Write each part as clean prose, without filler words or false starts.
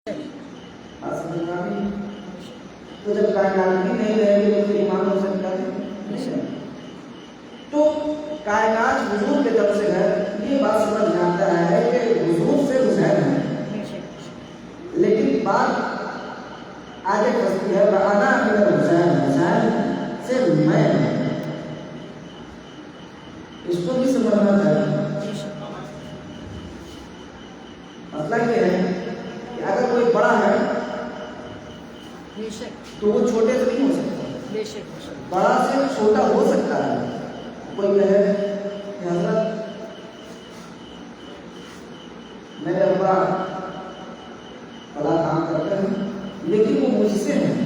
تو جب کائنات بھی نہیں رہے گی تو پھر ایمان ہو سکتا ہے؟ تو کائنات حضور کے طرف سے ہے، یہ بات سمجھ جاتا ہے کہ حضور سے حسین ہے، لیکن بات آگے پھنستی ہے وَأَنَا مِنَ الْحُسَيْنِ، حسین سے میں، اس کو بھی سمجھنا چاہیے۔ مسئلہ یہ ہے کہ اگر کوئی بڑا ہے تو وہ چھوٹے سے نہیں ہو سکتا، بڑا سے چھوٹا ہو سکتا ہے۔ کوئی کہے کہ حضرت میرے ابا بڑا کام کرتے ہیں لیکن وہ مجھ سے ہیں،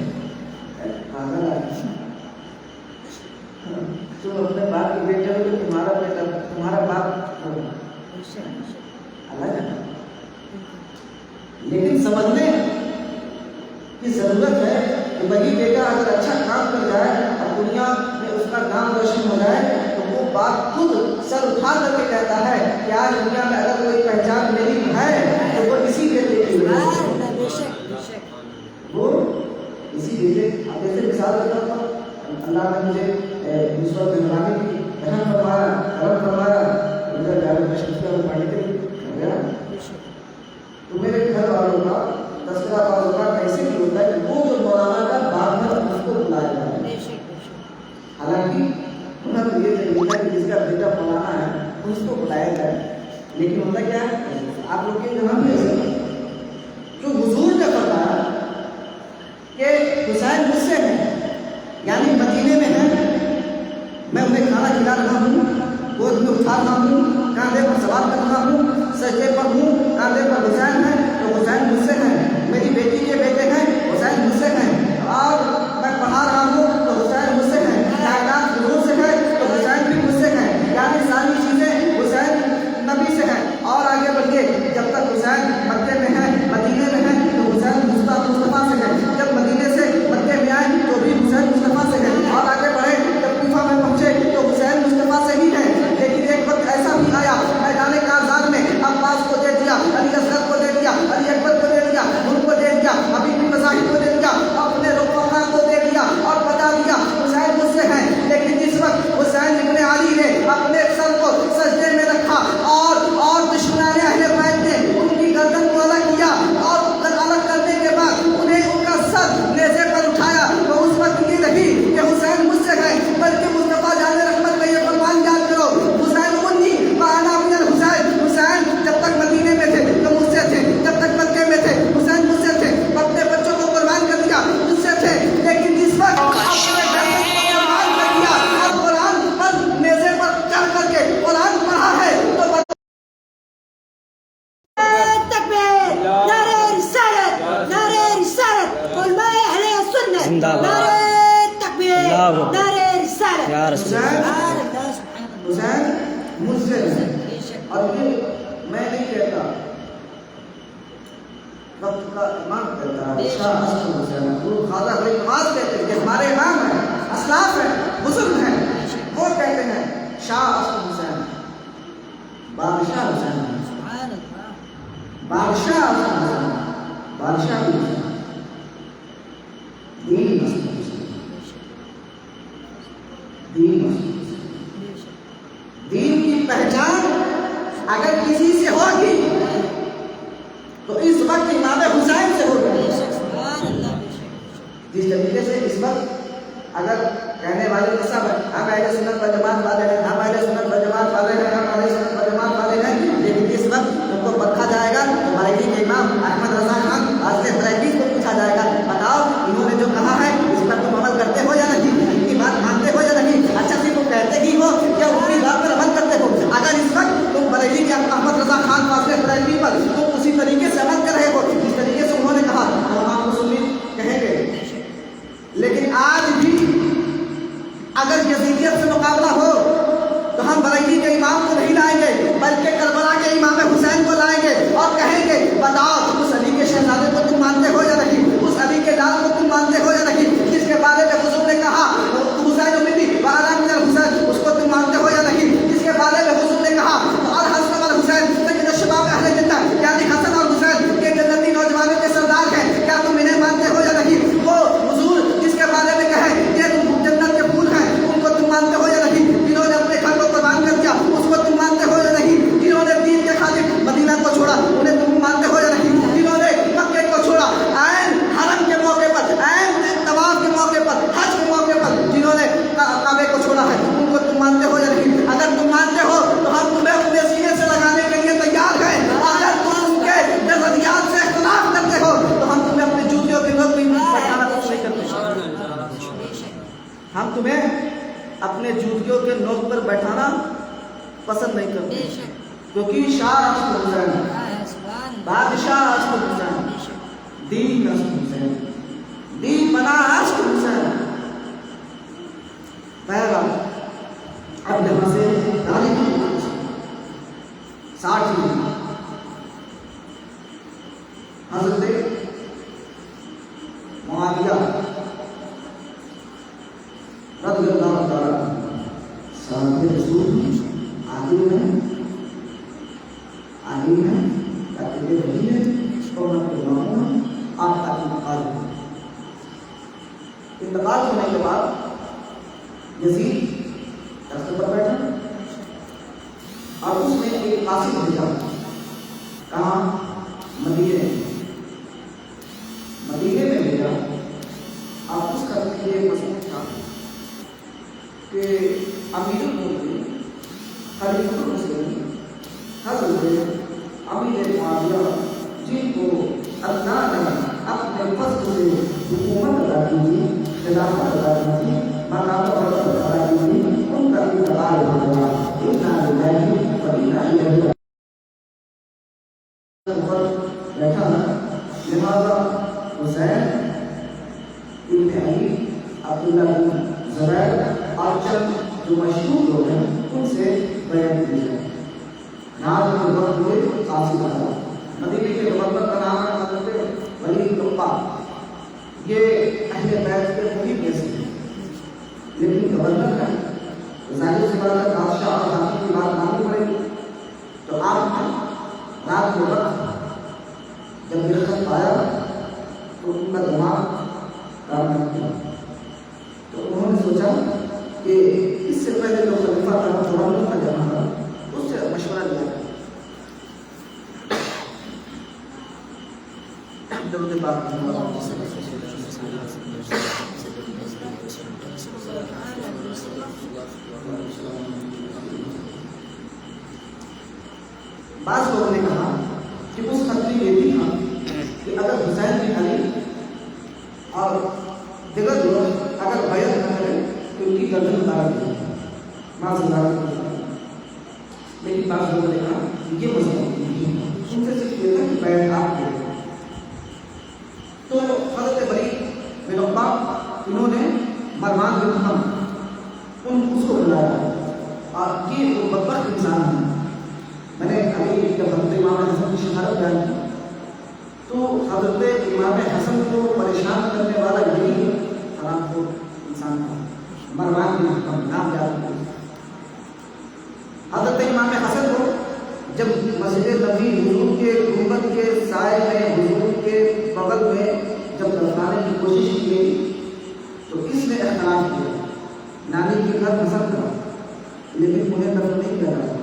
تم اپنے باپ کے بیٹے ہو تو تمہارا بیٹا تمہارا باپ ہوگا الگ ہے، لیکن سمجھنے کی ضرورت ہے کہ وہی بیٹا اگر اچھا کام کر جائے اور دنیا میں اس کا نام روشن ہو جائے تو وہ باپ خود سر اٹھا کر کے کہتا ہے کہ آج دنیا میں اگر کوئی پہچان میری ہے تو وہ اسی بیٹے کی وجہ سے، وہ اسی بیٹے۔ اب جیسے مثال دیتا ہوں، اللہ نے مجھے اس وقت زمانے کی رحم فرمایا، کرم فرمایا، ادھر جانے میں پڑھنے کے لیے تو میرے گھر والوں کا تذکرہ بعض اوقات ایسے بھی ہوتا ہے کہ وہ جو مولانا کا باپ ہے اس کو بلایا جائے، حالانکہ انہوں نے یہ چاہیے کہ جس کا بیٹا مولانا ہے اس کو بلایا جائے، لیکن ہوتا کیا ہے آپ لوگ کے جہاں بھی ایسے جو حضور نے فرمایا کہ حسین مجھ سے ہے، یعنی مدینے میں ہے، میں انہیں کھانا کھلا رہا ہوں، گود میں اٹھا رہا ہوں، کاندھے پر سوار کر رہا ہوں، سجدے پر ہوں، کاندھے پر حسین ہے تو حسین مجھ سے ہے، میری بیٹی کے بیٹے ہیں حسین مجھ سے ہیں، اور میں پڑھا رہا ہوں تو حسین مجھ سے ہے، کائنات حضور سے ہے تو حسین بھی مجھ سے ہے، یعنی ساری چیزیں حسین نبی سے ہیں۔ اور آگے بڑھیے، جب تک حسین مکے میں ہے، مدینے میں ہے تو حسین مصطفیٰ سے ہے، جب مدینے سے مکے میں آئے تو بھی حسین مصطفیٰ سے ہے، اور آگے بڑھے جب کوفہ میں پہنچے تو حسین مصطفیٰ سے ہی ہے، لیکن ایک وقت ایسا بھی آیا میدان کارزار میں عباس کو دے دیا، علی اصغر کو دے دیا، علی اکبر کو دے دیا، ان کو دے دیا، حبیب بن مظاہر کو دے دیا، اپنے رفقا کو دے دیا اور بتا دیا حسین مجھ سے ہے، لیکن جس وقت حسین ابن علی نے اپنے سر کو سجدے میں رکھا اور دشمنان اہل بیت نے ان کی گردن کو الگ کیا اور الگ کرنے کے بعد انہیں ان کا سر نیزے پر اٹھایا تو اس وقت یہ نہیں کہ حسین مجھ سے ہے، بلکہ مصطفیٰ جان رحمت کا یہ فرمان یاد کرو، حسین منی وأنا من الحسین، حسین جب تک مدینے میں تھے تو مجھ سے تھے، جب تک مکے میں تھے حسین مجھ سے تھے، اپنے بچوں کو قربان کر دیا مجھ سے تھے، لیکن جس وقت اپنے گردن کو قربان کر دیا اور قرآن پر نیزے پر چڑھ کر کے قرآن پڑھا ہے تو حسین مجھ سے ہے، اور یہ میں نہیں کہتا، وقت کا امام کہتا ہے، شاہ حسن حسین گرو خواجہ غریب نواز کہتے ہیں کہ ہمارے امام ہیں، اسلاف ہیں، بزرگ ہیں، وہ کہتے ہیں شاہ حسن حسین بادشاہ حسین، بادشاہ حسن حسین، بادشاہ بھی حسین، دین حسن حسین، دین حسن حسین۔ دین کی پہچان اگر کسی سے ہوگی تو اس وقت امام حسین سے ہوگی، جس طریقے سے اس وقت اگر کہنے والے کے سب ہم اہل سنت و جماعت والے ہیں، ہم اہل سنت و جماعت والے ہیں، ہم اہل سنت و جماعت والے ہیں، لیکن اس وقت ان کو پرکھا جائے گا تو بریلی کے امام احمد رضا خان حضرت بریلی پسند نہیں بے کرتے، شک کیونکہ شاہ اشرف حسین، سبحان اللہ بادشاہ اشرف حسین، بے شک دین اشرف حسین، دین بنا اشرف حسین. بہرحال اب یہاں سے گالی کی 60 ہجری حضرت معاویہ رضی اللہ تعالیٰ عنہ صاحب رسول آگے ہیں کہتے ہیں وہی ہے اور میں آپ کو مانوں آپ کا انتقال ہو. انتقال ہونے کے بعد یزید تخت پر بیٹھا اور اس نے ایک قاصد بھیجا. کہاں؟ مدینے میں بھیجا. اب اس کا یہ مضمون تھا کہ امیر المومنین خلیفۃ المسلمین حضرت امیر معاویہ جن کو اللہ نے اپنے فضل سے حکومت ادا کی تھی، خلافت ادا کی تھی، مقام ادا کی تھی، ان کا انتقال ہو گیا. انا للہ و انا الیہ بیٹھا. لہذا حسین ابن علی، عبداللہ بن زبیر اور چند جو مشہور لوگ ہیں ان سے بیعت کی ہے. نام کے وقت ہوئے قاصد آیا. مدینے کے گورنر کا نام ہے حضرت ولید لقبہ. یہ اہل بیت کے قریب میں سے ہیں، لیکن گورنر ہے ظاہر سی بات ہے بادشاہ اور حاکم کی بات ماننی پڑے گی. تو آپ نے رات کے وقت جب یہ خط آیا تو ان کا دماغ کام نہیں کیا. تو انہوں نے سوچا کہ اس سے پہلے جو خلیفہ تھا جوان کا جمع تھا اس سے مشورہ لیا جائے. درود پاک بعض لوگوں نے کہا کہ اس خط میں یہ بھی تھا کہ اگر حسین بن علی اور دیگر لوگ اگر بیعت نہ کریں تو ان کی گردن اتار دی جائے. لیکن بعض لوگوں نے کہا کہ یہ مضمون نہیں ہے، ان سے صرف یہ تھا کہ بیعت آپ کریں. تو حضرت ولید بن عقبہ انہوں نے مروان بن حکم اس کو بلایا. اور یہ وہ بدبخت انسان ہے. میں نے ابھی جب حضرت امام حسن کی شہادت بیان کی تو حضرت امام حسن کو پریشان کرنے والا یہی حرام خور انسان تھا، مروان بن حکم نام یاد کیا. حضرت امام حسن کو جب مسجد نبی حضور کے گنبد کے سائے میں حضور کے بغل میں جب دفنانے کی کوشش کی گئی تو اس نے اختلاف کیا. نانی کے گھر پسند کرا لیکن انہیں دفن نہیں کیا جاتا.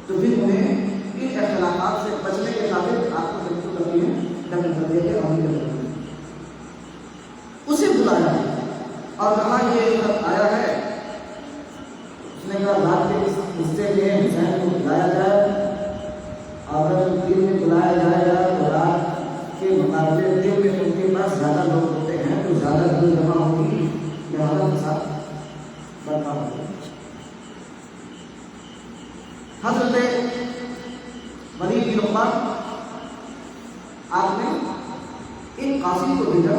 تو پھر انہیں ان اختلافات سے بچنے کے خاطر آپ کو ضرور کرتی ہے دفن کر دیا گیا. اسے بلایا اور کہا یہ خط آیا ہے. اس نے کہا رات کے اس حصے میں حسین کو بلایا جائے. اگر دن میں بلایا جائے گا تو رات کے مقابلے دن میں ان کے پاس زیادہ لوگ ہوتے ہیں تو زیادہ دن جمع ہوگی، لہٰذا فساد برپا ہوگا. حضرت ولید بن عقبہ آپ نے ایک قاصد کو بھیجا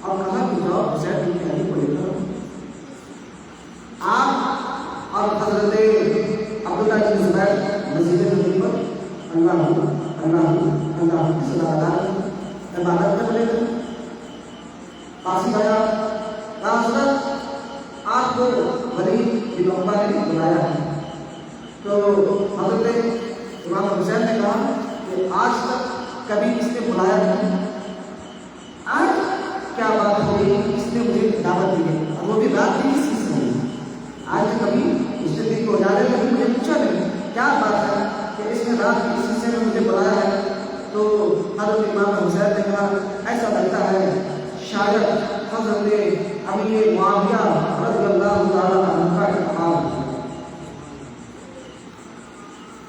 اور کہا کہ جاؤ حسین بن علی کو لے کر آپ اور حضرت عبداللہ بن زبیر مسجد نبوی پر اللہ اللہ کی عبادت میں لے کر. قاصد آیا، کہا حضرت آپ کو ولید بن عقبہ نے بلایا ہے. تو حضرت امام حسین نے کہا کہ آج تک کبھی اس نے بلایا نہیں، آج کیا بات ہو گئی اس نے مجھے دعوت دی ہے اور وہ بھی رات کی کسی سے نہیں. آج کبھی اس نے دن کو اجالے میں مجھے پوچھا نہیں کیا بات ہے کہ اس نے رات کی کسی سے مجھے بلایا ہے. تو حضرت امام حسین نے کہا ایسا لگتا ہے شاید حضرت امیر معاویہ رضی اللہ تعالیٰ عنہ کا انتقال ہو.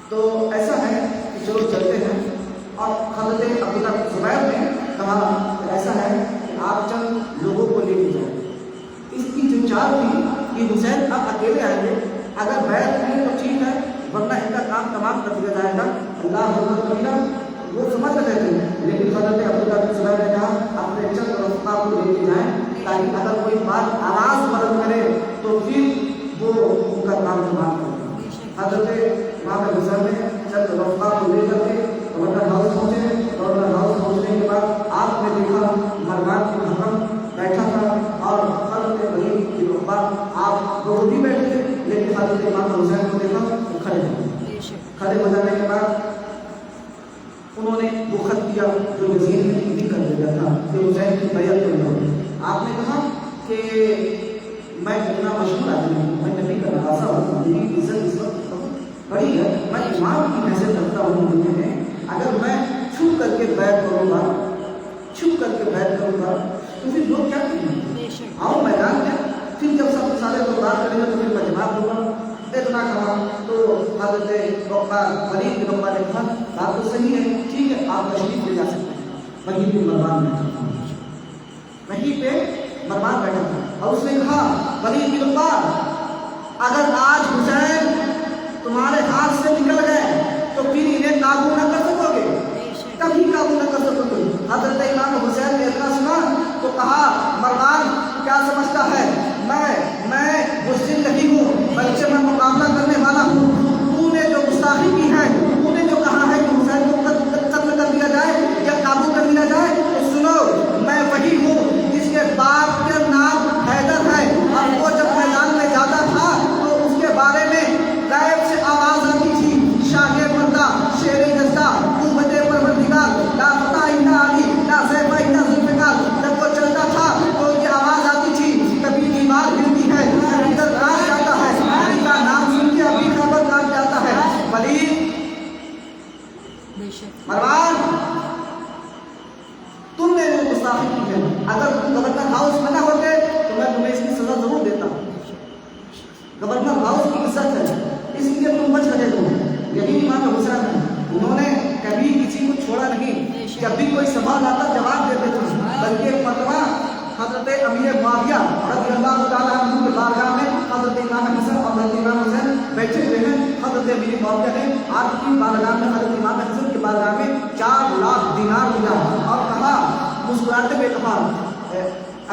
تو ایسا ہے کہ چلو چلتے ہیں. اور حضرت عبداللہ بن زبیر نے کہا کہ ایسا ہے کہ آپ چند لوگوں کو لے کے جائیں. اس کی جو چال تھی کہ حسین اب اکیلے آئیں گے اگر بیعت کی تو ٹھیک ہے، ورنہ ان کا کام تمام کر دیا جائے گا۔ اللہ اکبر، وہ سمجھ رہے تھے، لیکن حضرت عبداللہ بن زبیر نے کہا اپنے چند رفقا کو لے کے جائیں تاکہ اگر کوئی بات آواز بلند کرے تو پھر وہ ان کا کام تمام کر دیں۔ حضرت امام حسین نے چند رفقا کو لے کر کے گورنر ہاؤس پہنچے۔ گورنر ہاؤس پہنچنے کے بعد آپ نے دیکھا مروان بن حکم بیٹھا تھا اور حضرت ولید بن عقبہ آپ وہ بھی بیٹھے تھے، لیکن حضرت امام حسین کو دیکھا وہ کھڑے ہو۔ کھڑے ہو جانے کے بعد انہوں نے وہ خط کیا جو یزید نے بھی کر دیا تھا کہ حسین کی بیعت کرو۔ آپ نے کہا کہ میں اتنا مشہور آدمی ہوں، میں نبی کا نواسا ہوں، میری عزت اس وقت بہت بڑی ہے، میں امام کی حیثیت رکھتا ہوں دنیا میں، اگر میں چھپ کر کے بیعت کروں گا، چھپ کر کے بیعت کروں گا تو پھر لوگ کیا کہیں گے؟ آؤ میدان میں، پھر جب سب سارے لوگ بات کریں گے تو پھر میں جواب دوں گا۔ اتنا کہا تو حضرت ولید بن عقبہ نے کہا بات تو صحیح ہے، ٹھیک ہے آپ تشریف لے جا سکتے ہیں۔ وہیں پہ مروان بیٹھا تھا، وہیں پہ مروان بیٹھا تھا اور اس نے کہا ولید بن عقبہ اگر آج حسین تمہارے ہاتھ سے نکل گئے تو پھر انہیں قابو نہ کر سکو گے، کبھی قابو نہ کر سکو گے۔ حضرت امام حسین نے اتنا سنا تو کہا مروان کیا سمجھتا ہے، میں مسلم نہیں ہوں بلکہ میں مقابلہ کرنے والا ہوں۔ تو نے جو گستاخی کی ہے، تو نے جو کہا ہے کہ حسین کو قتل کر دیا جائے یا قابو کر دیا جائے، تو سنو میں وہی ہوں جس کے باپ کا نام حیدر ہے، اور وہ جب میدان میں جاتا تھا تو اس کے بارے میں غیب سے آواز آتی تھی شاہ بندہ شیر جزا قوت پروردگار لا فتح الا علی لا سیف الا ذوالفقار۔ جب وہ چلتا تھا تو یہ آواز آتی تھی کبھی دیوار گرتی ہے، ادھر کاٹ جاتا ہے، علی کا نام سن کے ابھی خبر کاٹ جاتا ہے۔ ولید مروان تم نے وہ گستاخی کی ہے، اگر تم گورنر ہاؤس میں نہ ہوتے تو میں تمہیں اس کی سزا ضرور دیتا۔ گورنر ہاؤس کی عزت ہے اس لیے تم بچ رہے ہو۔ یہی امام حسین ہے، انہوں نے کبھی کسی کو چھوڑا نہیں، جب بھی کوئی سوال آتا جواب دیتے تھے، بلکہ ایک مرتبہ حضرت امیر معاویہ رضی اللہ تعالیٰ عنہ کے بارگاہ میں حضرت امام حسن اور حضرت امام حسین بیٹھے ہوئے ہیں۔ حضرت امیر معاویہ نے آپ کی بارگاہ میں حضرت امام حسن کی بارگاہ میں 4 لاکھ دینار دیا اور کہا مسکراتے ہوئے کہا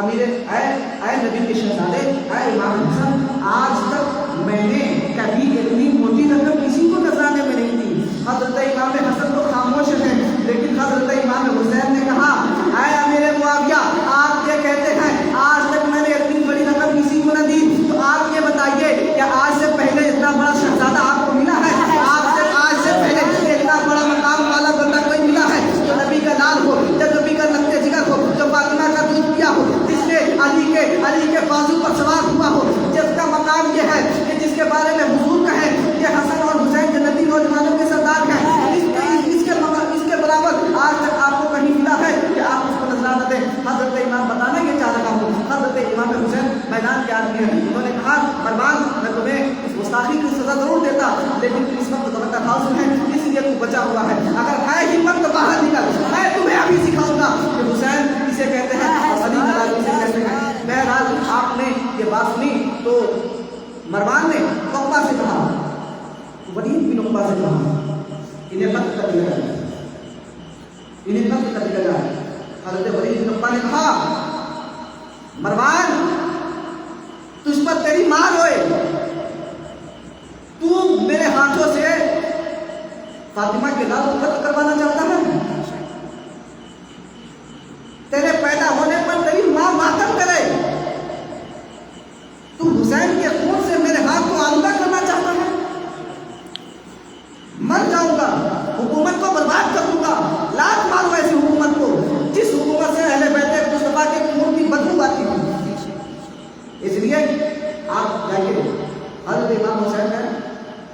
امیر اے نبی کے شہزادے اے امام حسن، آج تک میں نے کبھی اتنی موٹی رقم کسی کو نذرانے میں نہیں دی۔ حضرت امام حسن تو خاموش ہیں، لیکن حضرت امام حسین نے کہا اے امیر معاویہ آپ یہ کہتے ہیں آج تک میں نے اتنی بڑی رقم کسی کو نہ دی، تو آپ یہ بتائیے کہ آج سے پہلے اتنا بڑا شہزادہ آپ کو ملا ہے؟ آج سے پہلے اتنا بڑا مقام والا بندہ کوئی ملا ہے جو نبی کا لال ہو، جو نبی کا لگتے جگر ہو، جو فاطمہ کا دودھ پیا ہو، جس نے علی کے بازو پر سوار ہوا ہو، جس کا مقام یہ ہے کہ جس کے بارے میں حضور کہیں کہ حسن اور حسین جنتی نوجوانوں کے سردار ہیں، اس کے برابر آج تک آپ کو کہیں ملا ہے کہ آپ اس کو نذرانہ دیں؟ حضرت امام بتانا یہ چاہ رہا ہوں، حضرت امام حسین میدان کے آدمی ہیں، انہوں نے کہا مروان میں تمہیں اس گستاخی کی سزا ضرور دیتا، لیکن تم اس وقت گورنر ہاؤس میں ہے اس لیے تو بچا ہوا ہے، اگر ہے ہمت تو باہر نکل، میں تمہیں ابھی سکھاؤں گا کہ حسین اسے کہتے ہیں اور علی جلال اسے کہتے ہیں۔ بہرحال آپ نے یہ بات سنی تو مروان نے عقبہ سے کہا، ولید بن عقبہ سے کہا انہیں قتل کر دیا جائے، انہیں قتل کر دیا جائے۔ حضرت ولید بن عقبہ نے کہا مروان تجھ پر تیری ماں روئے، تو میرے ہاتھوں سے فاطمہ کے لال کو قتل کروانا چاہتا ہے؟ تیرے پیدا ہونے پر تیری ماں ماتم کرے، تو حسین کے خون سے میرے ہاتھ کو آلودہ کرنا چاہتا ہے؟ مر جاؤں گا، حکومت کو برباد کر دوں گا، لات ماروں ایسی حکومت کو جس حکومت سے اہل بیت مصطفیٰ کے خون کی بدبو آتی ہے۔ اس لیے آپ جائیے، حضرت امام حسین ہے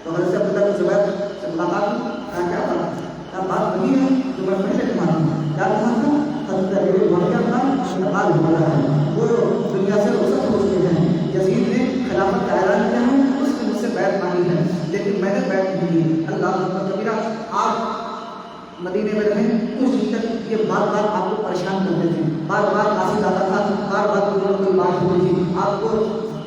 تو حضرت عبداللہ بن زبیر سے ملاقات کی، کیا بات وہی ہے جو میں پہلے کہا تھا، کیا کہا تھا؟ حضرت امیر معاویہ کا انتقال ہوا ہے، وہ دنیا سے رخصت ہو چکے ہیں، یزید نے خلافت کا اعلان کیا ہے، اس نے مجھ سے بیعت مانگی ہے لیکن میں نے بیعت نہیں کی۔ اللہ اکبر کبیرہ، آپ مدینے میں رہیں کچھ دن تک یہ بار بار آپ کو پریشان کرتے تھے، بار بار قاصد آتا تھا، بار بار کوئی بات ہوتی تھی، آپ کو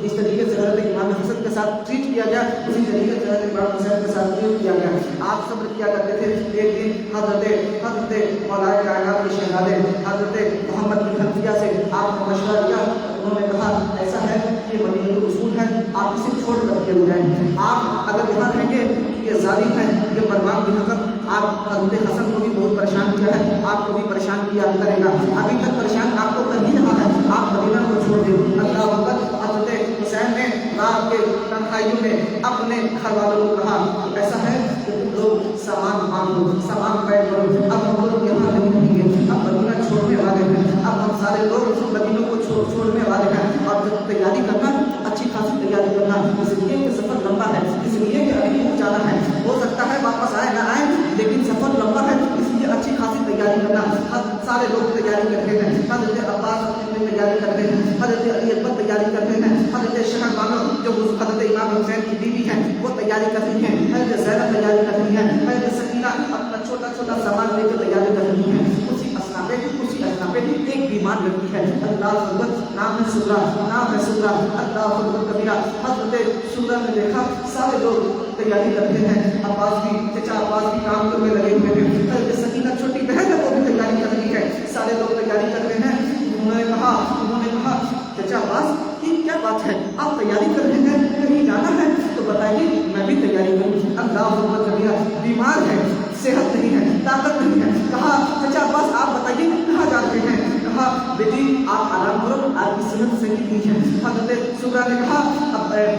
جس طریقے سے حضرت امام حسن کے ساتھ ٹریٹ کیا گیا اسی طریقے سے حضرت امام حسین کے ساتھ ٹریٹ کیا گیا. آپ صبر کیا کرتے تھے. ایک دن حضرت مولا کائنات کے شہزادے حضرت محمد بن حنفیہ سے آپ نے مشورہ کیا. انہوں نے کہا ایسا ہے کہ مدینہ اصول ہے, آپ اسے چھوڑ کر کے ہو جائیں. آپ اگر یہاں رہیں گے یہ ظالم ہے, یہ مروان بن حکم آپ حضرت حسن کو بھی بہت پریشان کیا ہے, آپ کو بھی پریشان کیا کرے گا, ابھی تک پریشان آپ کو کر ہی رہا ہے, آپ مدینہ کو چھوڑ دیں. اللہ اکبر. حضرت حسین نے رات کے تنہائیوں میں اپنے گھر والوں کو کہا ایسا ہے کہ تم لوگ سامان باندھو, سامان پیک کرو, اب ہم لوگ یہاں نہیں رہیں گے, اب مدینہ چھوڑنے والے ہیں, اب ہم سارے لوگ مدینہ کو چھوڑنے والے ہیں. اور جب تیاری کرنا اچھی خاصی تیاری کرنا, اس لیے کہ سفر لمبا ہے, اس لیے کہ ابھی جانا ہے, ہو سکتا ہے واپس آئے نہ آئے لیکن سفر لمبا ہے, اس لیے اچھی خاصی تیاری کرنا. سارے لوگ تیاری کرتے ہیں. حضرت عباس تیاری کرتے ہیں, حضرت علی اکبر تیاری کرتے ہیں, حضرت شہنبانو جو حضرت امام حسین کی بیوی ہیں وہ تیاری کرتی ہیں, حضرت زینب تیاری کرتی ہیں, حضرت سکینہ اپنا چھوٹا چھوٹا سامان لے کے تیاری کرتی ہیں. اسی اسنا پہ ایک بیمار لڑکی ہے, اللہ اکبر, نام ہے سورہ, اللہ اکبر کبیرہ. حضرت سورہ نے دیکھا سارے لوگ تیاری کرتے ہیں, عباس بھی, چچا عباس بھی کام کرنے لگے ہوئے ہیں, حضرت سکینہ چھوٹی بہن ہے وہ بھی تیاری کر رہی ہے, سارے لوگ تیاری کر رہے ہیں. انہوں نے کہا چچا عباس یہ کیا بات ہے, آپ تیاری کر رہے ہیں, کہیں جانا ہے تو بتائیے میں بھی تیاری کروں. اللہ اکبر کبیرہ. بیمار ہے, صحت نہیں ہے, طاقت نہیں ہے. کہا چچا عباس آپ بتائیے کہاں جاتے ہیں. کہا بیٹی آپ آرام کرو, آپ کی صحت صحیح نہیں ہے. حضرت سورہ نے کہا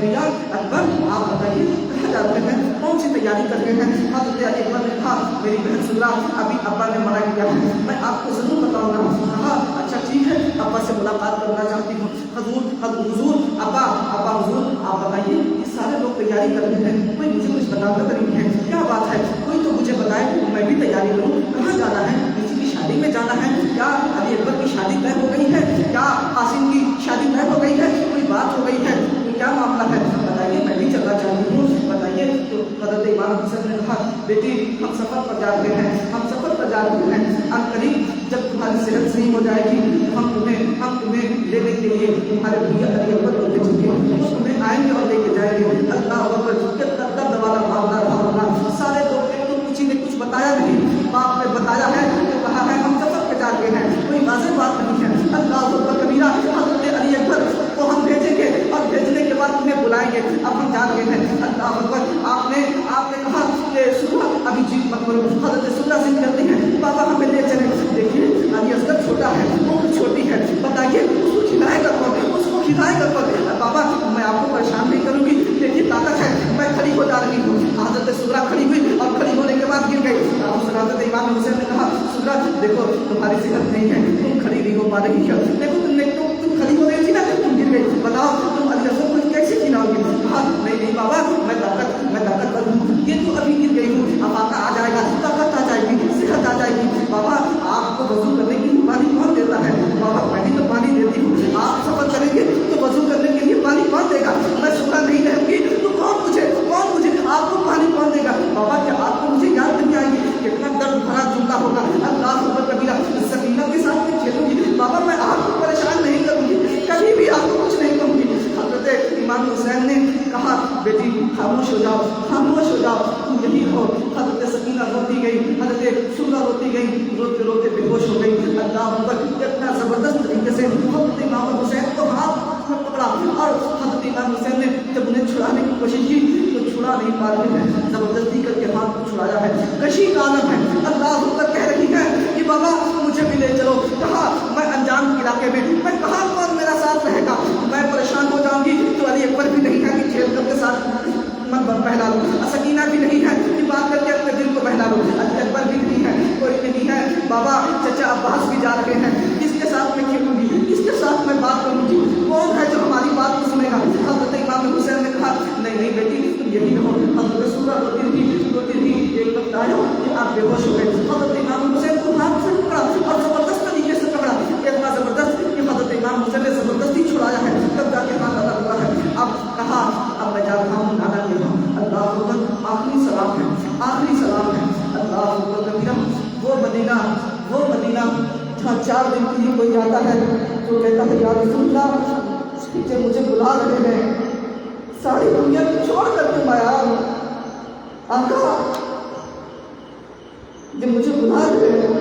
بھیا اکبر آپ بتائیے کہاں جاتے ہیں, کون سی تیاری کر رہے ہیں. حضرت علی اکبر نے کہا میری بہن سورہ ابھی ابا نے منع کیا ہے, میں آپ کو ضرور بتاؤں گا. کہا اچھا ٹھیک ہے, ابا سے ملاقات کرنا چاہتی ہوں. حضور ابا حضور آپ بتائیے یہ سارے لوگ تیاری کر رہے ہیں, کوئی مجھے کچھ بتاتا نہیں ہے, کیا بات ہے, کوئی تو مجھے بتائے میں بھی تیاری کروں. کہاں جانا ہے, کسی کی شادی میں جانا ہے, کیا علی اکبر کی شادی طے ہو گئی ہے, کیا قاسم کی شادی طے ہو گئی ہے, کوئی بات ہو گئی ہے, کیا معاملہ ہے, بتائیے میں بھی چلنا چاہتی ہوں, بتائیے. تو حضرت امام حسن نے کہا بیٹی ہم سفر پر جا رہے ہیں, اب قریب جب تمہاری صحت صحیح ہو جائے گی ہم تمہیں لینے کے لیے تمہارے بھیا علی اکبر کو بھیجیں گے, تمہیں آئیں گے اور لے کے جائیں گے. اللہ اکبر. درد والا معاملہ تھا. سارے لوگ کسی نے کچھ بتایا نہیں, باپ نے بتایا ہے تو کہا ہے ہم سفر پہ جا رہے ہیں, کوئی واضح بات نہیں ہے. اللہ اکبر کبیرہ. حضرت علی اکبر کو ہم بھیجیں گے اور بھیجنے کے بعد تمہیں بلائیں گے, اب ہم جا رہے ہیں. اللہ اکبر. آپ نے کہا کہ سورہ ابھی جیت مت کرو. حضرت سورہ ضد کرتے ہیں بابا ہمیں لے چلیں. دیکھیے علی اصغر چھوٹا ہے, وہ چھوٹی ہے, بتائیے اس کو کھلائے گا کون, بابا میں آپ کو پریشان نہیں کروں گی, دیکھیے طاقت ہے, میں کھڑی ہو جا رہی ہوں. حضرت سورہ کھڑی ہوئی اور کھڑی ہونے کے بعد گر گئی. حضرت امام حسین نے کہا سورہ دیکھو تمہاری صحت نہیں ہے, تم کھڑی نہیں ہو پا رہی ہے, دیکھو تم کھڑی ہو رہی تھی نا, تم گر گئی, بتاؤ تم علی اصغر کو کیسے کھلاؤ گی. کہا نہیں بابا میں طاقت پر ہوں, یہ تو ابھی گر گئی ہوں, اب آقا آ جائے گا, طاقت آ جائے گی, صحت آ جائے گی. بابا آپ کو وضو کرنے کے لیے پانی کون دیتا ہے, بابا میں بھی تو پانی دیتی ہوں, آپ سفر کریں گے تو وضو کرنے کے لیے پانی کون دے گا, میں سورہ نہیں رہوں گی تو کون مجھے آپ کو پانی کون دے گا. بابا کیا آپ کو مجھے یاد نہیں آئے گی, کتنا درد بھرا جملہ ہوگا. اللہ اکبر کبیرہ. سکینہ کے ساتھ میں کھیلوں گی, بابا میں آپ کو پریشان نہیں کروں گی, کبھی بھی آپ کو کچھ نہیں کہوں گی. حضرت امام حسین نے کہا بیٹی خاموش ہو جاؤ, تم یہی رہو. حضرت سکینہ روتی گئی, حضرت سورہ روتی گئی, روتے بے ہوش ہو گئی. اللہ اکبر. اتنا زبردست طریقے سے حضرت امام حسین کو ہاتھ میں پکڑا اور حضرت امام حسین نے جب انہیں چھڑانے کی کوشش کی تو چھڑا نہیں پا رہے ہیں, زبردستی کر کے ہاتھ کو چھڑایا ہے. کشی کا عالم ہے. اللہ اکبر. کہہ رہی ہے کہ بابا مجھے بھی لے چلو. کہا میں انجان علاقے میں کہاں کون میرا ساتھ رہے گا, میں پریشان ہو جاؤں گی. تو علی اکبر بھی نہیں ہے کہ کھیل کر کے ساتھ من بہلا لوں, سکینہ بھی نہیں ہے کہ بات کر کے اپنے دل کو بہلا لوں, علی اکبر بھی نہیں ہے, کوئی نہیں ہے. بابا چچا عباس بھی جا رہے ہیں, کس کے ساتھ میں کھیلوں گی, کس کے ساتھ میں بات کروں گی, کون ہے جو ہماری بات کو سنے گا. حضرت امام حسین نے کہا نہیں بیٹی تم یہی رہو. حضرت سورہ روتی تھی. ایک وقت آیا کہ آپ بے ہوش ہو گئے. حضرت امام حسین کو ہاتھ سے پکڑا اور زبردست طریقے سے پکڑا, اتنا زبردست کہ حضرت امام حسین نے زبردستی چھڑایا ہے, تب جا کے ہاتھ ادا ہوا ہے. اب کہا اب میں جا رہا ہوں نانا کے یہاں. اللہ اکبر. آخری سلام ہے. اللہ اکبر کبیرہ. وہ مدینہ جہاں 4 دن کے لیے کوئی جاتا ہے تو کہتا ہے یا رسول اللہ پیچھے مجھے بلا رہے ہیں، ساری دنیا کو چھوڑ کر کے میں آیا ہوں آقا، جب مجھے بلا رہے ہیں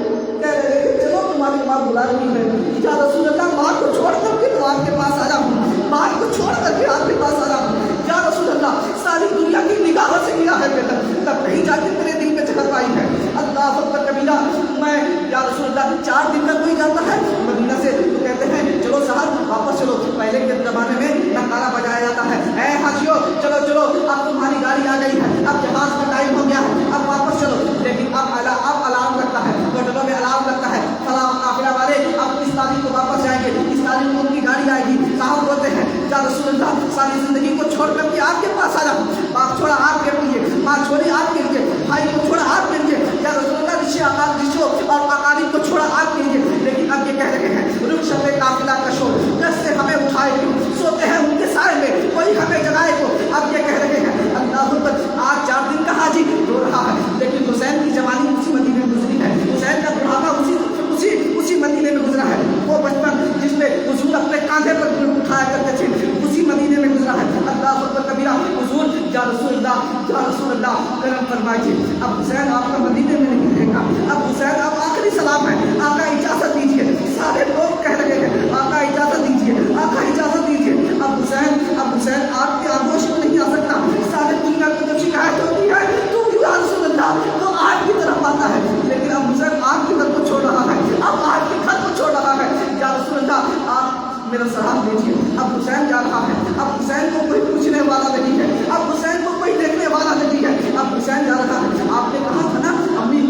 کہہ رہے ہیں چلو تمہاری ماں بلا رہی ہے، یا رسول اللہ ماں کو چھوڑ کر کے تو آپ کے پاس آ جاؤں، ماں کو چھوڑ کر کے آپ کے پاس آ جاؤں، یا رسول اللہ ساری دنیا کی نگاہوں سے ملا ہے بیٹا، تب کہیں جا کے میرے دل پہ جگہ پائی ہے، اللہ اکبر کبیرہ، میں یا رسول اللہ 4 دن کا کوئی جاتا ہے مدینہ سے تو کہتے ہیں چلو صاحب واپس چلو، پہلے کے زمانے میں نعرہ بجایا جاتا ہے، اے حاجیو چلو چلو اب تمہاری گاڑی آ گئی ہے، اب جہاز کا ٹائم ہو گیا ہے، اب واپس چلو، لیکن اب الارم لگتا ہے، ہوٹلوں میں الارم لگتا ہے، فلاں قافلہ والے اب اس تاریخ کو واپس جائیں گے، اس تاریخ کو ان کی گاڑی آئے گی، صاحب بولتے ہیں یا رسول اللہ ساری زندگی کو چھوڑ کر کے آپ کے پاس آ جاؤں، باپ چھوڑا آپ کے لیے، ماں چھوڑی آپ کے لیے، بھائی کو چھوڑا آپ کے لیے، یا رسول اللہ رشتوں اور اقارب کو چھوڑا آپ کے لیے، لیکن اب یہ کہہ رہے ہیں رخ شب قافلہ کشو جیسے ہمیں اٹھائے کیوں، سوتے ہیں ان کے سائے میں کوئی ہمیں جگائے کو، اب یہ کہہ رہے ہیں اللہ اکبر، آج 4 دن کا حاجی رو رہا ہے، لیکن حسین کی جوانی اسی مدینے میں گزری ہے، حسین کا بڑھاپا اسی مدینے میں گزرا ہے، وہ بچپن جس میں حضور اپنے کاندھے پر اٹھایا کرتے تھے اسی مدینے میں گزرا ہے، اللہ اکبر کبیرہ، حضور یا رسول اللہ کرم فرمائیے، اب حسین آپ کا مدینے میں نہیں رہے گا، اب حسین آپ آخری سلام ہے، آقا اجازت دیجیے، سارے لوگ کہہ رہے ہیں آقا اجازت دیجیے، آقا اجازت دیجیے، اب حسین آپ کے آگوش میں نہیں آ سکتا، سارے دنیا کو جب شکایت ہوتی ہے تو یا رسول اللہ تو آپ کی طرف آتا ہے، لیکن اب حسین آپ کے گھر کو چھوڑ رہا ہے، اب آپ کے گھر کو چھوڑ رہا ہے، یا رسول اللہ آپ میرا سلام دیجیے، اب حسین جا رہا ہے، اب حسین کو کوئی پوچھنے والا نہیں ہے، اب حسین کو کوئی دیکھنے والا نہیں ہے، اب حسین جا رہا ہے، آپ نے کہا تھا نا امی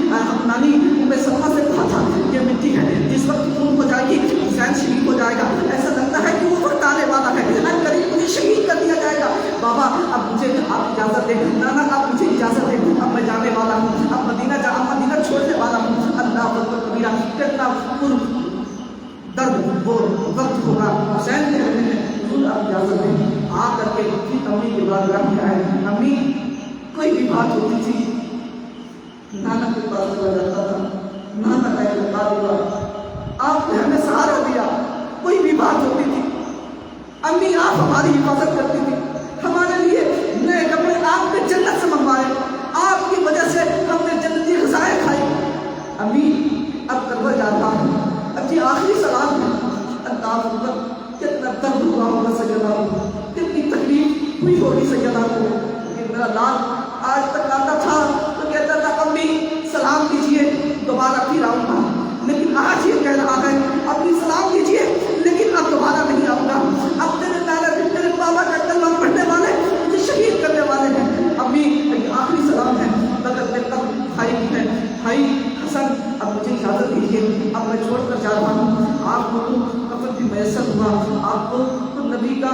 نانی ام سلمہ سے کہا تھا یہ مٹی ہے جس وقت خون ہو جائے گی حسین شہید ہو جائے گا، ایسا لگتا ہے کہ وہ وقت آنے والا ہے، قریب مجھے شہید کر دیا جائے گا، بابا اب مجھے آپ اجازت دیں، نانا آپ مجھے اجازت دیں، اب میں جانے والا ہوں، اب مدینہ چھوڑنے والا ہوں، اللہ اکبر کبیرہ، کتنا درد وہ وقت ہوگا، حسین کہہ رہے ہیں حضور آپ اجازت دیں، آ کر کے امی کے بارگاہ میں آئے، امی کوئی بھی بات ہوتی تھی نانا کے پاس چلا جاتا تھا، نانا کا انتقال ہوا، آپ نے ہمیں سہارا دیا، کوئی بھی بات ہوتی تھی امی آپ ہماری حفاظت کرتی تھی، ہمارے لیے نئے کپڑے آپ نے جنت سے منگوائے، آپ کی وجہ سے ہم نے جنتی غذائیں کھائی، امی اب کربلا جا رہا ہوں، اب یہ آخری سلام ہے، اللہ اکبر کتنا درد ہوا ہوگا سیدنا کو، کتنی تکلیف ہوئی ہوگی سیدنا کو، کہ میرا لال آج تک آتا تھا تو کہتا تھا امی سلام دیجیے دوبارہ پھر آؤں گا، لیکن آج یہ کہہ رہا ہے اپنی سلام دیجیے لیکن اب دوبارہ نہیں آؤں گا، اب تیرے بابا کا کلمہ پڑھنے والے مجھے شہید کرنے والے ہیں، امی یہ آخری سلام ہے، بدر میں تب بھائی بھی ہے، بھائی حسن اب مجھے اجازت دیجیے، اب میں چھوڑ کر جا رہا ہوں، آپ کو تو کفن بھی میسر ہوا، آپ کو تو نبی کا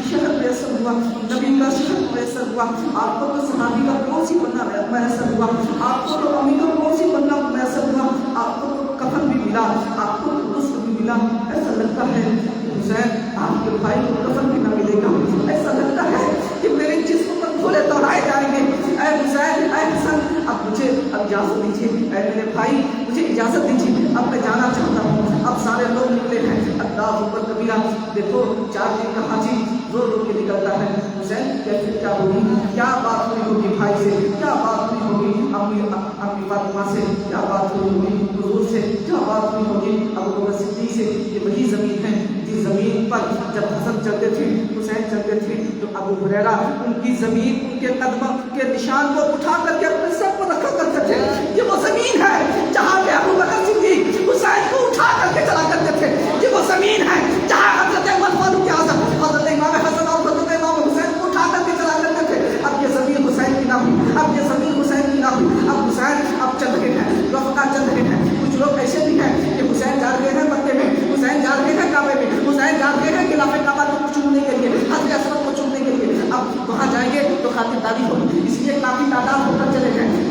شہر میسر ہوا، نبی کا شہر میسر ہوا، آپ کو تو صحابی کا کون سی بننا میسر ہوا، آپ کو تو امی کا کون سی بننا میسر ہوا، آپ کو تو کفن بھی ملا، آپ کو تو غسل بھی ملا، ایسا لگتا ہے کہ حسین آپ کے بھائی کو کفن بھی نہ ملے گا، ایسا لگتا ہے کہ میرے جسم پر پھولے دوڑائے جائیں گے، اے حسین اے حسن اب مجھے اب اجازت دیجیے، اے میرے بھائی مجھے اجازت دیجیے، اب میں جانا چاہتا ہوں، اب سارے لوگ نکلے ہیں، اللہ اکبر کبیرہ، دیکھو 4 دن کا حاجی رو رو کے نکلتا ہے، حسین کی کیفیت کیا ہوگی، کیا بات ہوئی ہوگی بھائی سے، کیا بات ہوئی ہوگی امی فاطمہ سے، کیا بات ہوئی ہوگی حضور سے، کیا بات ہوئی ہوگی ابو بکر صدیق سے، یہ وہی زمین ہے جس زمین پر جب حسن چلتے تھے حسین چلتے تھے تو ابو ہریرہ ان کی زمین ان کے قدموں کے نشان کو اٹھا کر کے اپنے سر پر رکھا کرتے تھے، یہ وہ زمین ہے جہاں پہ ابو بکر صدیق حسین کو اٹھا کر کے چلا کرتے تھے، یہ وہ زمین ہے جہاں حضرت عمر فاروق اعظم حضرت امام حسن اور حضرت امام حسین کو اٹھا کر کے چلا کرتے تھے، اب یہ زمین حسین کی نہ ہوئی، اب یہ زمین حسین کی نہ ہوئی، اب حسین اب چل رہے ہیں، رفقا چل رہے ہیں، کچھ لوگ ایسے بھی ہیں کہ حسین جا رہے ہیں مکے میں، حسین جا رہے ہیں کعبے میں، حسین جا رہے ہیں خلاف کعبہ کو چومنے کے لیے، حضرت اسود کو چومنے کے لیے، اب وہاں جائیں گے تو خاطرداری ہوگی، اس لیے کافی تعداد ہو کر چلے گئے،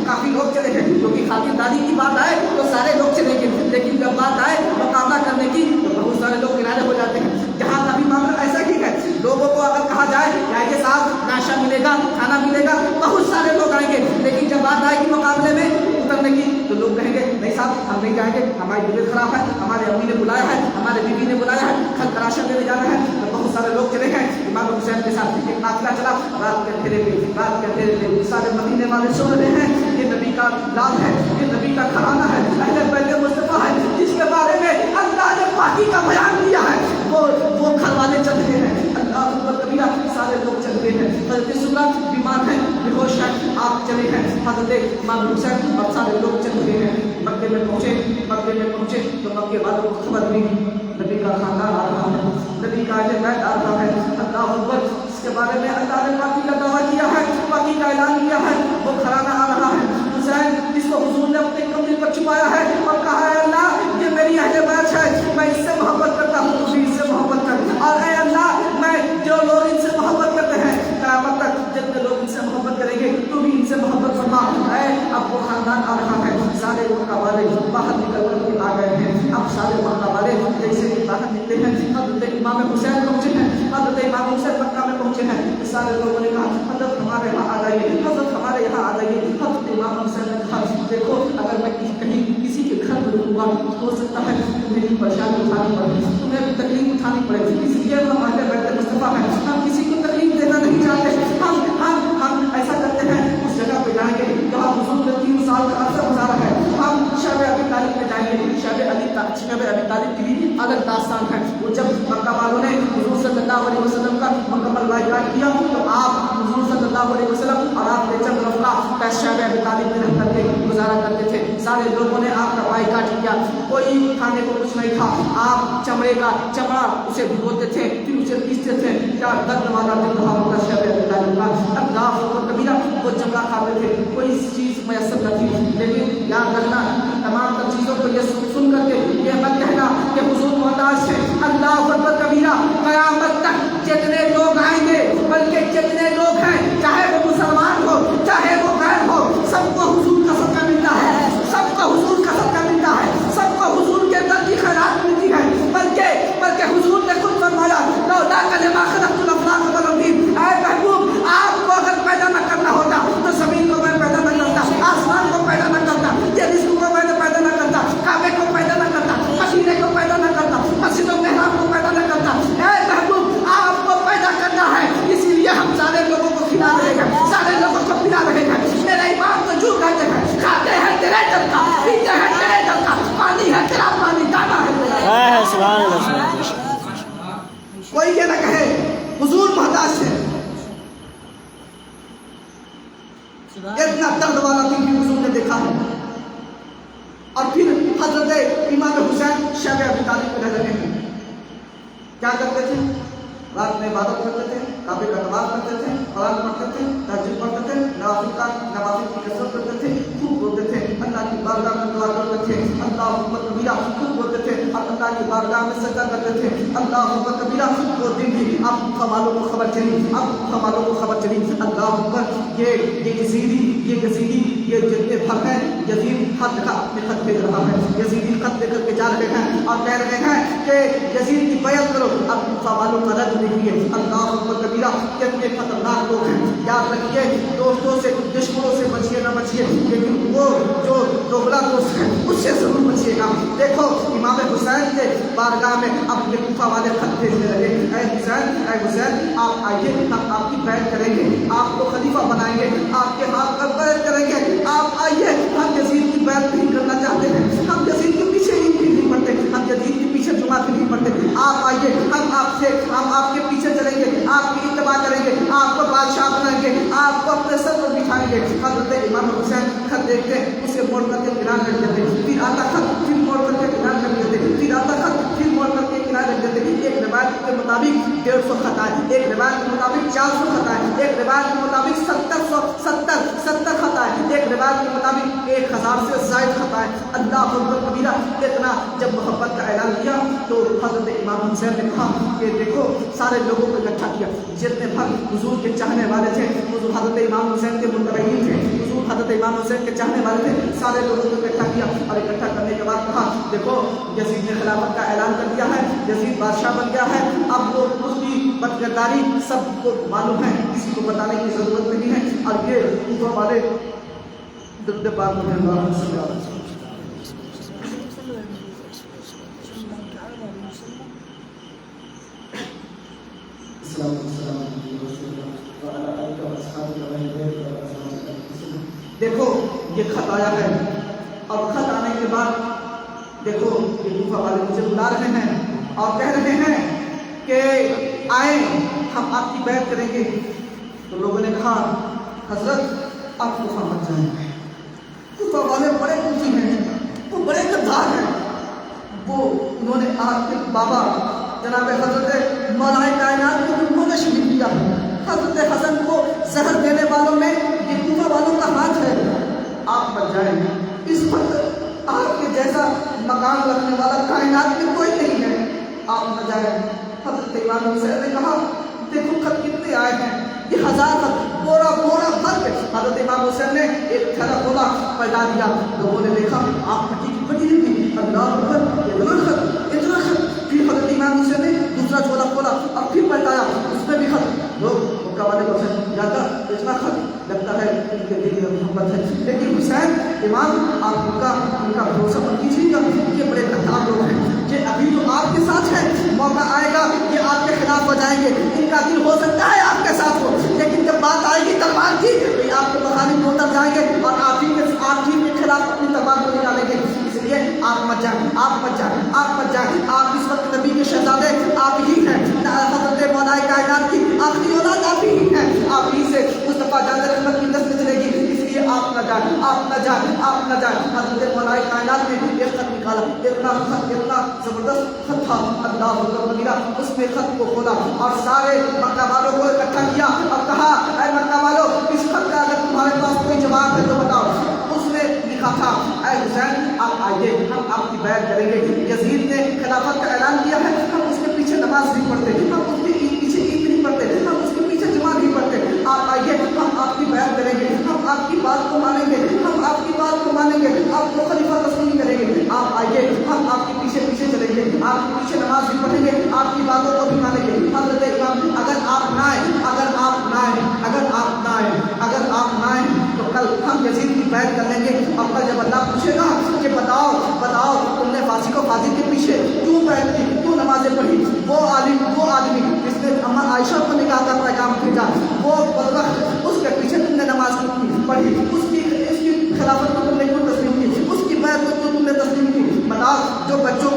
حضرت امام حسین اور سارے لوگ چل رہے ہیں مکے میں پہنچے تو مکے والوں کو خبر ملی نبی کا خاندان آ رہا ہے، نبی کا اہل بیت آ رہا ہے، اللہ اکبر، اس کے بارے میں اللہ نے پاکی کا دعویٰ کیا ہے، پاکی کا اعلان کیا ہے، وہ گھرانہ آ رہا ہے حسین جس کو حضور نے اپنے کمرے پر چھپایا ہے اور کہا ہے اللہ یہ میری اہل بیت ہے، میں اس سے محبت کرتا ہوں، تو بھی اس سے محبت کر، اور اے اللہ میں جو لوگ ان سے محبت کرتے ہیں قیامت تک جتنے لوگ ان سے محبت کریں گے تو بھی ان سے محبت فرما، اے اب وہ خاندان آ رہا ہے، سارے مکہ والے باہر نکل کر آ گئے ہیں، اب سارے مکہ والے جیسے ہی باہر نکلے ہیں حضرت امام حسین پہنچے ہیں، حضرت امام حسین مکہ میں پہنچے ہیں، سارے لوگوں نے کہا حضرت ہمارے یہاں آ جائیے، حضرت ہمارے یہاں آ جائیے، حضرت امام حسین نے کہا دیکھو اگر میں کہیں کسی کے گھر میں رکوں گا ہو سکتا ہے میری پریشانی اٹھانی پڑے، تمہیں بھی تکلیف اٹھانی پڑے، اس لیے ہم اہل بیت مصطفیٰ ہیں، ہم کسی کو تکلیف دینا نہیں چاہتے، ہم ایسا کرتے ہیں اس جگہ پہ جائیں گے جہاں حضور نے 3 سال کا عرصہ گزارا ہے، ہم شب ابی طالب میں جائیں گے، شب ابی طالب کی بھی الگ داستان ہے، وہ جب مکہ والوں نے حضور صلی اللہ علیہ وسلم کا مکمل بائیکاٹ کیا تو آپ حضور صلی اللہ علیہ وسلم اور آپ نے چند رفقہ شب ابی طالب میں رہ کر کے گزارا کرتے تھے، سارے لوگوں نے آپ کا بائیکاٹ کیا، کوئی کھانے کو کچھ نہیں تھا، آپ چمڑے کا چمڑا اسے بھگوتے تھے پھر اسے پیستے تھے، کیا درد والا دن رہا ہوگا شب ابی طالب کا، اللہ اکبر کبیرہ، وہ چمڑا کھاتے تھے، کوئی چیز میسر نہ تھی، لیکن یاد رکھنا تمام تر چیزوں کو یہ سن کر کے یہ مت کہنا کہ حضور محتاج ہے، اللہ اکبر کبیرہ، قیامت تک جتنے لوگ آئیں گے بلکہ جتنے لوگ ہیں چاہے وہ مسلمان ہو چاہے وہ غیر ہو سب کو حضور کا صدقہ ملتا ہے، سب کو حضور کا صدقہ ملتا ہے، سب کو حضور کے در کی خیرات ملتی ہے، بلکہ حضور نے خود فرمایا لولا لما خلقت الافلاق والارضین، اے محبوب آپ کو اگر پیدا نہ کرنا ہوتا تو زمین کو میں پیدا نہ کرتا، آسمان کو پیدا نہ کرتا، یہ رزق کو میں پیدا نہ کرتا، کعبے کو پیدا نہ کرتا، مدینے کو پیدا نہ کرتا، مسجد و محراب کو پیدا نہ کرتا، اے محبوب آپ کو پیدا کرنا ہے اسی لیے ہم سارے لوگوں کو کھلا رہے ہیں، سارے لوگوں کو پلا رہے ہیں، میرے ایمان کو جو کہتے ہیں کھاتے ہیں تیرے در کا، پیتے ہیں تیرے در کا، پانی ہے تیرا پانی، دانا ہے تیرا، سبحان اللہ، کوئی یہ نہ کہے حضور محتاج ہے، اتنا درد والا دن بھی حضور نے دیکھا ہے، اور پھر حضرت امام حسین شب ابی طالب میں رہ رہے ہیں، کیا کرتے تھے؟ رات میں عبادت کرتے تھے، کعبے کا طواف کرتے تھے، قرآن پڑھتے تھے، تہجد پڑھتے تھے، نوافل کی کثرت کرتے تھے، خوب روتے تھے، اللہ کی بارگاہ میں دعا کرتے تھے، اللہ اکبر کبیرہ، خوب روتے تھے اور اللہ کی بارگاہ میں سجدہ کرتے تھے، اللہ اکبر کبیرہ، وہ دن بھی اب والوں کو خبر چلی، اللہ اکبر، یہ یزیدی یہ جتنے بھر ہیں یزید خط لکھا اپنے خط بھیج رہا ہے، یزیدی خط لے کر کے جا رہے ہیں اور کہہ رہے ہیں کہ یزید کی بیعت کرو، اب والوں کا رد دیکھیے، اللہ اکبر کبیرہ، کتنے خطرناک لوگ ہیں، یاد رکھیے دوستوں سے دشمنوں سے بچیے نہ بچیے لیکن وہ جو دوغلا دوست ہیں اس سے ضرور بچیے گا، دیکھو امام حسین کے بارگاہ میں اب یہ کوفہ والے خط بھیجنے لگے، اے حسین آپ آئیے، ہم آپ کی بیعت کریں گے، آپ کو خلیفہ بنائیں گے، آپ کے ہاتھ پر بیعت کریں گے، آپ آئیے، ہم یزید کی بیعت نہیں کرنا چاہتے ہیں، ہم یزید کے پیچھے نہیں پڑتے، ہم یزید کے پیچھے جماعت نہیں پڑتے، آپ آئیے، ہم آپ کے پیچھے چلیں گے، آپ کی اتباع کریں گے، آپ کو بادشاہ بنائیں گے، آپ کو اپنے سر پر بٹھائیں گے، حضرت امام حسین خط دیکھتے اسے موڑ کر کے کنار رکھ دیتے، پھر آتا خط پھر موڑ کر کے کنار رکھ دیتے، پھر آتا خط پھر موڑ کر کے کنار رکھ دیتے، ایک روایت کے مطابق 150 خط آئے، ایک روایت کے مطابق 400 خط آئے، ایک روایت کے مطابق 70 خط آئے، ایک روایت کے مطابق 1000 سے زائد خط آئے، اللہ اکبر کبیرہ، اتنا جب محبت کا اعلان کیا تو حضرت امام حسین نے کہا کہ دیکھو سارے لوگوں کو اکٹھا کیا، جتنے بھر حضور کے چاہنے والے تھے، حضور حضرت امام حسین کے متبعین تھے، حضور حضرت امام حسین کے چاہنے والے تھے، سارے لوگوں کو اکٹھا کیا اور اکٹھا کرنے کے بعد کہا دیکھو یزید نے خلافت کا اعلان کر دیا ہے، یزید بادشاہ بن گیا ہے، اب وہ اس کی بدکرداری سب کو معلوم ہے، کسی کو بتانے کی ضرورت نہیں ہے، اور یہ کوفہ والے درود پاک میں اللہ صلی اللہ علیہ وسلم دیکھو یہ خط آیا ہے، اور خط آنے کے بعد دیکھو یہ کوفہ والے مجھے بلا رہے ہیں اور کہہ رہے ہیں کہ آئیں ہم آپ کی بیعت کریں گے، تو لوگوں نے کہا حضرت آپ کوفہ مت جائیں. کوفہ والے بڑے کوفی ہیں, وہ بڑے غدار ہیں. وہ انہوں نے آپ کے بابا جناب حضرت مولا کائنات کو انہوں نے شہید کیا. حضرت حسن کو زہر دینے والوں میں یہ کوفہ والوں کا ہاتھ ہے. آپ مت جائیں. اس وقت آپ کے جیسا مقام رکھنے والا کائنات میں کوئی نہیں ہے, آپ نہ جائیں. حضرت امام حسین نے کہا دیکھو خط کتنے آئے ہیں, یہ 1000 خط, بورا بورا بھر کے. حضرت امام حسین نے ایک تھیلا کھولا, پلٹا دیا. لوگوں نے دیکھا آپ پھٹی کی پھٹی تھی. اللہ اکبر, اتنا خط اتنا خط. پھر حضرت امام حسین نے دوسرا جھولا کھولا اور پھر پلٹایا, اس میں بھی خط. لوگ مکہ والے کو جاتا اتنا خط, لگتا ہے ان کے دل میں محبت ہے. لیکن حسین امام آپ ان کا بھروسہ مت کیجیے گا, یہ بڑے غدار لوگ ہیں. یہ ابھی تو آپ کے ساتھ ہے, موقع آئے گا یہ آپ کے خلاف ہو جائیں گے. ان کا دل ہو سکتا ہے آپ کے ساتھ ہو, لیکن جب بات آئے گی تلوار کی تو یہ آپ کے مخالف اتر جائیں گے اور آپ ہی کے خلاف اپنی تلوار کو نکالیں گے. اس لیے آپ مت جائیں, آپ مت جائیں, آپ مت جائیں. آپ اس وقت نبی کے شہزادے آپ ہی ہیں. حضرت مولا کائنات کی آخری اولاد آپ ہی ہیں. آپ ہی سے مصطفیٰ جان رحمت کی نسل چلے گی. اس لیے آپ نہ جائیں, آپ نہ جائیں, آپ نہ جائیں. حضرت مولا کائنات نے ایک خط نکالا, اتنا زبردست خط تھا. اللہ اکبر کبیرہ. اس نے خط کو کھولا اور سارے مکہ والوں کو اکٹھا کیا اور کہا اے مکہ والوں, اس خط کا اگر تمہارے پاس کوئی جواب ہے تو بتاؤ. اس نے لکھا تھا اے حسین آپ آئیے, ہم آپ کی بیعت کریں گے. یزید نے خلافت کا اعلان کیا ہے, ہم اس کے پیچھے نماز نہیں پڑھتے, ہم اس کے پیچھے عید نہیں پڑھتے, ہم اس کے پیچھے جمعہ نہیں پڑھتے. آپ آئیے, ہم آپ کی بیعت کریں گے, ہم آپ کی بات کو مانیں گے, ہم آپ کی بات کو مانیں گے, آپ کو خلیفہ تسلیم کریں گے. آپ آئیے, ہم آپ کے پیچھے پیچھے چلیں گے, آپ کے پیچھے نماز بھی پڑھیں گے, آپ کی باتوں کو بھی مانیں گے. حضرت امام اگر آپ نہ آئیں, اگر آپ نہ آئیں, اگر آپ نہ آئیں, اگر آپ نہ آئیں تو کل ہم یزید کی بیعت کر لیں گے. اور کل جب اللہ پوچھے گا کہ بتاؤ بتاؤ تم نے فاسق و فاضل کے پیچھے کیوں بیعت کی, کیوں نمازیں پڑھی, وہ آدمی جس نے اما عائشہ کو نکاح کا پیغام بھیجا, وہ بدبخت, اس کے پیچھے تم نے نماز پڑھی, اس کی خلافت کو تم نے کیوں تسلیم کی, اس کی بیعت کو کیوں تم نے تسلیم کی. بتاؤ جو بچوں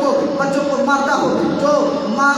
کو مارتا ہو, جو ماں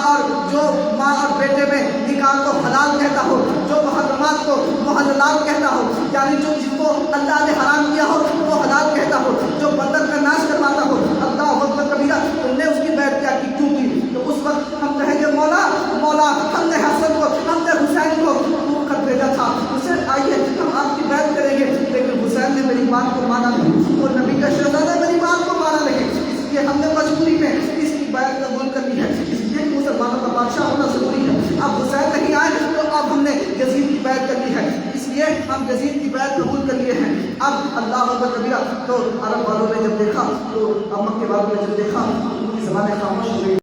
اور بیٹے میں نکاح کو حلال کہتا ہو, جو محرمات کو محللات کہتا ہو, یعنی جو جس کو اللہ نے حرام کیا ہو وہ حلال کہتا ہو, جو بدن کا ناش کرواتا ہو, اللہ اکبر کبیرہ, تم نے اس کی بیعت کیا کی, کیوں کی. تو اس وقت ہم کہیں گے مولا ہم نے حسن کو, ہم نے حسین کو خوب خط بھیجا تھا, حسین آئیے ہم آپ کی بیعت کریں گے. لیکن حسین نے میری بات کو مانا نہیں, اور نبی کا شہزادہ میری بات کو مانا نہیں. اس لیے ہم نے مجبوری میں اس کی بیعت قبول کرنی ہے. اس لیے مسلمانوں کا بادشاہ ہونا ضروری ہے. اب حسین نہیں آئے تو اب ہم نے یزید کی بیعت کرنی ہے. اس لیے ہم یزید کی بیعت قبول کر لیے ہیں. اب اللہ اکبر کبیرہ. تو عرب والوں نے جب دیکھا, تو مکے والوں نے جب دیکھا, ان کی زبانیں خاموش ہو گئی.